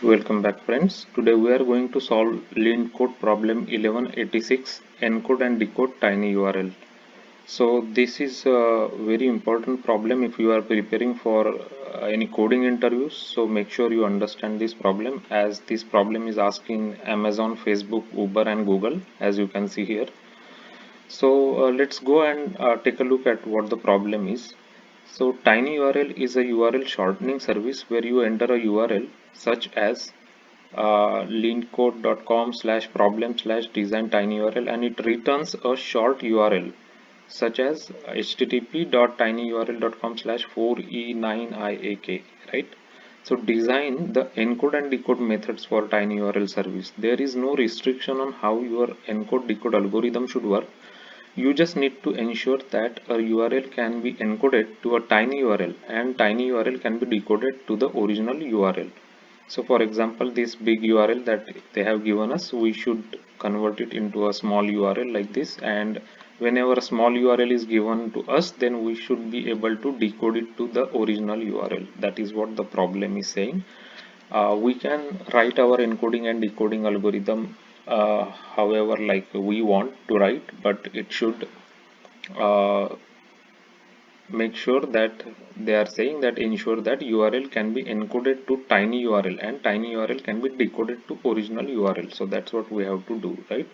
Welcome back friends. Today we are going to solve LeetCode problem 1186 encode and decode tiny URL. So this is a very important problem if you are preparing for any coding interviews. So make sure you understand this problem as this problem is asking Amazon, Facebook, Uber and Google as you can see here. So let's go and take a look at what the problem is. So tinyurl is a URL shortening service where you enter a URL such as leetcode.com/problem/design tinyurl and it returns a short URL such as http.tinyurl.com/4e9iak, right? So design the encode and decode methods for tinyurl service. There is no restriction on how your encode decode algorithm should work. You just need to ensure that a URL can be encoded to a tiny URL and tiny URL can be decoded to the original URL. So for example, this big URL that they have given us, we should convert it into a small URL like this, and whenever a small URL is given to us, then we should be able to decode it to the original URL. That is what the problem is saying. We can write our encoding and decoding algorithm however like we want to write, but it should uh, make sure that they are saying that ensure that URL can be encoded to tiny URL and tiny URL can be decoded to original URL. So that's what we have to do, right?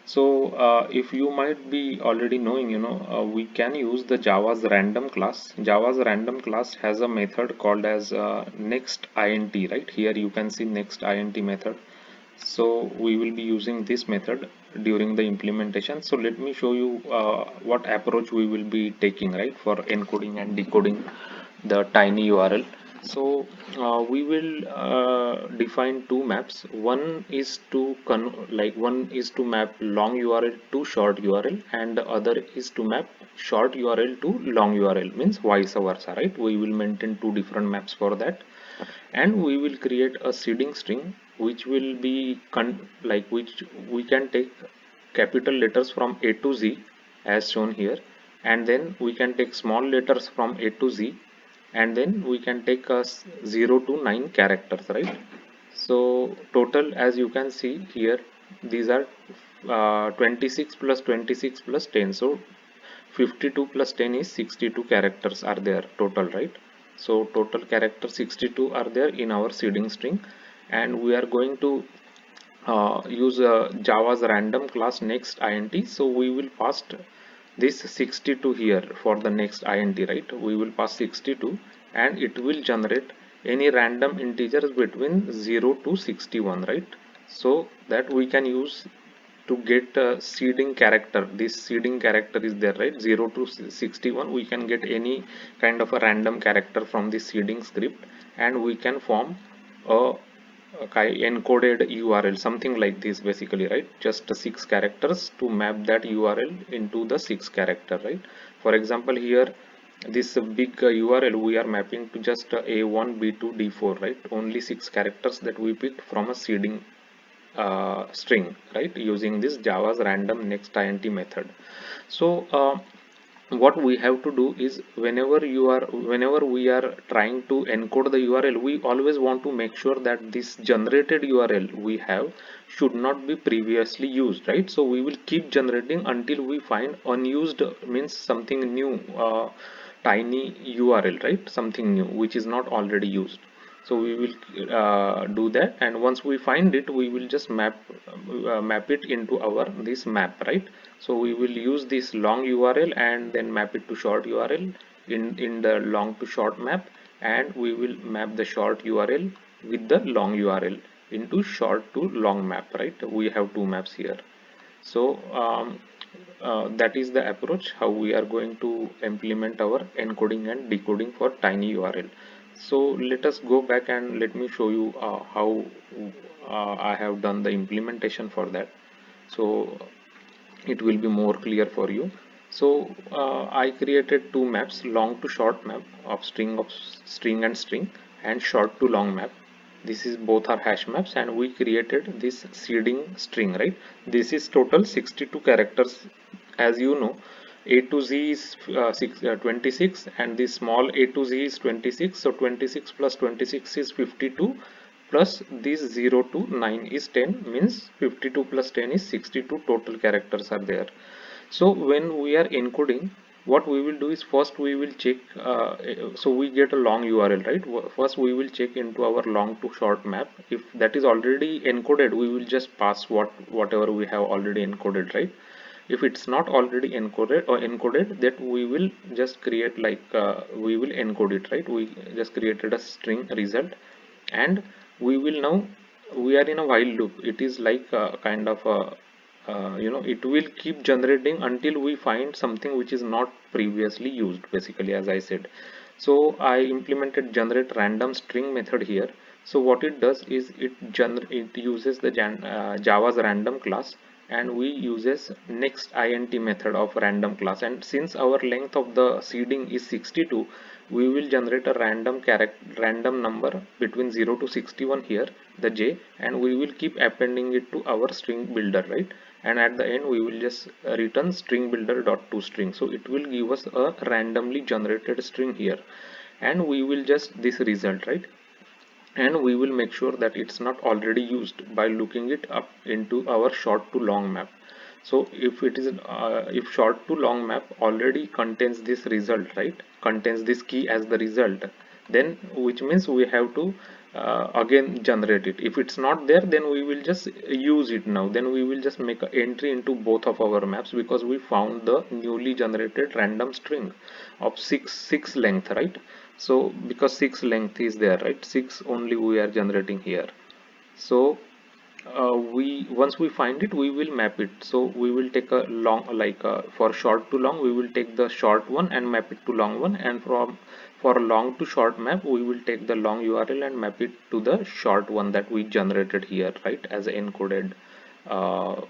So if you might be already knowing, we can use the Java's random class. Java's random class has a method called as next int, right? Here you can see next int method. So we will be using this method during the implementation. So let me show you what approach we will be taking, right, for encoding and decoding the tiny URL. So we will define two maps. One is to map long URL to short URL, and the other is to map short URL to long URL, means vice versa, right? We will maintain two different maps for that, and we will create a seeding string which will be which we can take capital letters from A to Z as shown here, and then we can take small letters from A to Z, and then we can take 0 to 9 characters, right? So total, as you can see here, these are 26 plus 26 plus 10, so 52 plus 10 is 62 characters are there total, right? So total characters 62 are there in our seeding string, and we are going to use Java's random class next int. So we will pass this 62 here for the next int, right? We will pass 62 and it will generate any random integers between 0 to 61, right? So that we can use to get a seeding character. This seeding character is there, right? 0 to 61, we can get any kind of a random character from the seeding script, and we can form a encoded URL, something like this basically, right? Just 6 characters to map that URL into the 6 character, right? For example, here this big URL we are mapping to just A1 B2 D4, right? Only 6 characters that we picked from a seeding string, right, using this Java's random next int method. So what we have to do is whenever we are trying to encode the URL, we always want to make sure that this generated URL we have should not be previously used, right? So we will keep generating until we find unused, means something new, tiny URL, right? Something new which is not already used. So we will do that, and once we find it, we will just map it into our this map, right? So we will use this long URL and then map it to short URL in the long to short map, and we will map the short URL with the long URL into short to long map, right? We have two maps here. So that is the approach how we are going to implement our encoding and decoding for tiny URL. So let us go back and let me show you how I have done the implementation for that, so it will be more clear for you. So I created two maps, long to short map of string and string, and short to long map. This is both are hash maps, and we created this seeding string, right? This is total 62 characters. As you know, A to Z is 26, and this small A to Z is 26. So 26 plus 26 is 52, plus this 0 to 9 is 10, means 52 plus 10 is 62 total characters are there. So when we are encoding, what we will do is first we will check, so we get a long URL, right? First we will check into our long to short map. If that is already encoded, we will just pass whatever we have already encoded, right? If it's not already encoded, that we will just create like, we will encode it, right? We just created a string result, and we will now, we are in a while loop. It is like a kind of a, it will keep generating until we find something which is not previously used, basically, as I said. So I implemented generate random string method here. So what it does is it uses the Java's random class, and we uses next int method of random class. And since our length of the seeding is 62, we will generate a random number between 0 to 61 here, the j, and we will keep appending it to our string builder, right? And at the end we will just return string builder dot to string. So it will give us a randomly generated string here, and we will just this result, right? And we will make sure that it's not already used by looking it up into our short to long map. So if it is if short to long map already contains this result, right, contains this key as the result, then which means we have to again generate it. If it's not there, then we will just use it now. Then we will just make an entry into both of our maps, because we found the newly generated random string of 6 length, right? So because 6 length is there, right, 6 only we are generating here. So we once we find it, we will map it. So we will take a long, like for short to long we will take the short one and map it to long one, and from for long to short map we will take the long URL and map it to the short one that we generated here, right, as an encoded uh,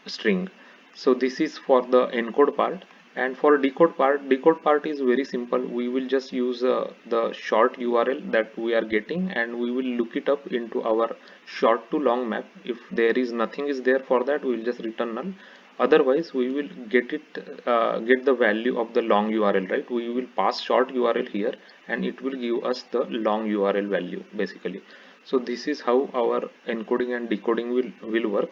string. So this is for the encode part. And for decode part is very simple. We will just use the short URL that we are getting, and we will look it up into our short to long map. If there is nothing is there for that, we will just return null. Otherwise we will get the value of the long URL, right? We will pass short URL here, and it will give us the long URL value, basically. So this is how our encoding and decoding will work.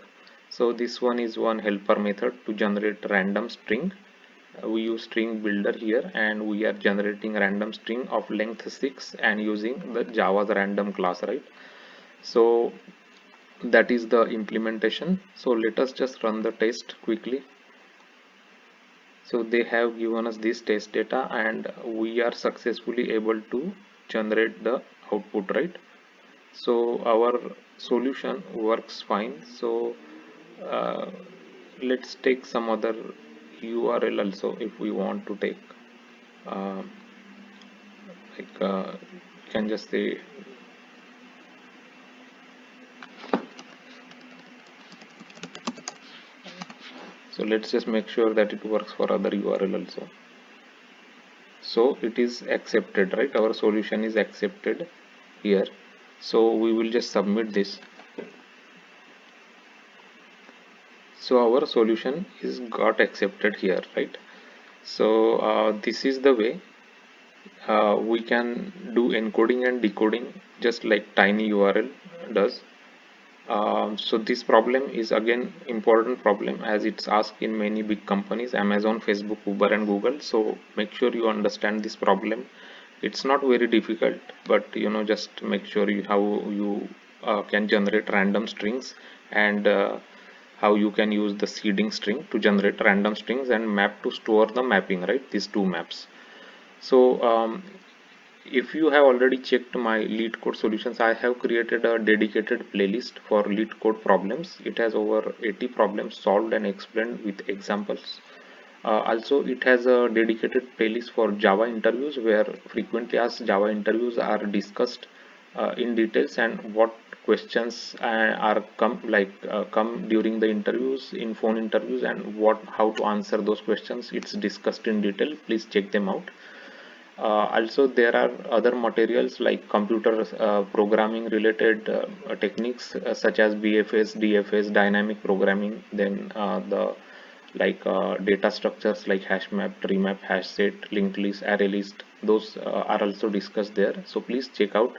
So this one is one helper method to generate random string. We use string builder here, and we are generating random string of length 6 and using the Java's random class, right? So that is the implementation. So let us just run the test quickly. So they have given us this test data, and we are successfully able to generate the output, right? So our solution works fine. So uh, let's take some other URL also if we want to take, uh, like you can just say, so let's just make sure that it works for other URL also. So it is accepted, right? Our solution is accepted here. So we will just submit this. So our solution is got accepted here, right? So this is the way we can do encoding and decoding just like tinyURL does. So this problem is again important problem, as it's asked in many big companies, Amazon, Facebook, Uber and Google. So make sure you understand this problem. It's not very difficult, but just make sure how you can generate random strings, and how you can use the seeding string to generate random strings and map to store the mapping, right? These two maps. So if you have already checked my LeetCode solutions, I have created a dedicated playlist for LeetCode problems. It has over 80 problems solved and explained with examples. Also, it has a dedicated playlist for Java interviews, where frequently asked Java interviews are discussed in details, and what questions are come during the interviews, in phone interviews, and how to answer those questions. It's discussed in detail. Please check them out. Also, there are other materials like computer programming related techniques, such as BFS, DFS, dynamic programming, then the data structures like hash map, tree map, hash set, linked list, array list. Those are also discussed there. So please check out.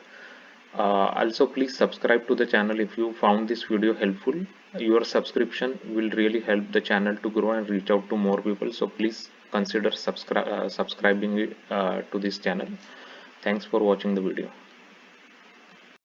Also, please subscribe to the channel if you found this video helpful. Your subscription will really help the channel to grow and reach out to more people. So please consider subscribing to this channel. Thanks for watching the video.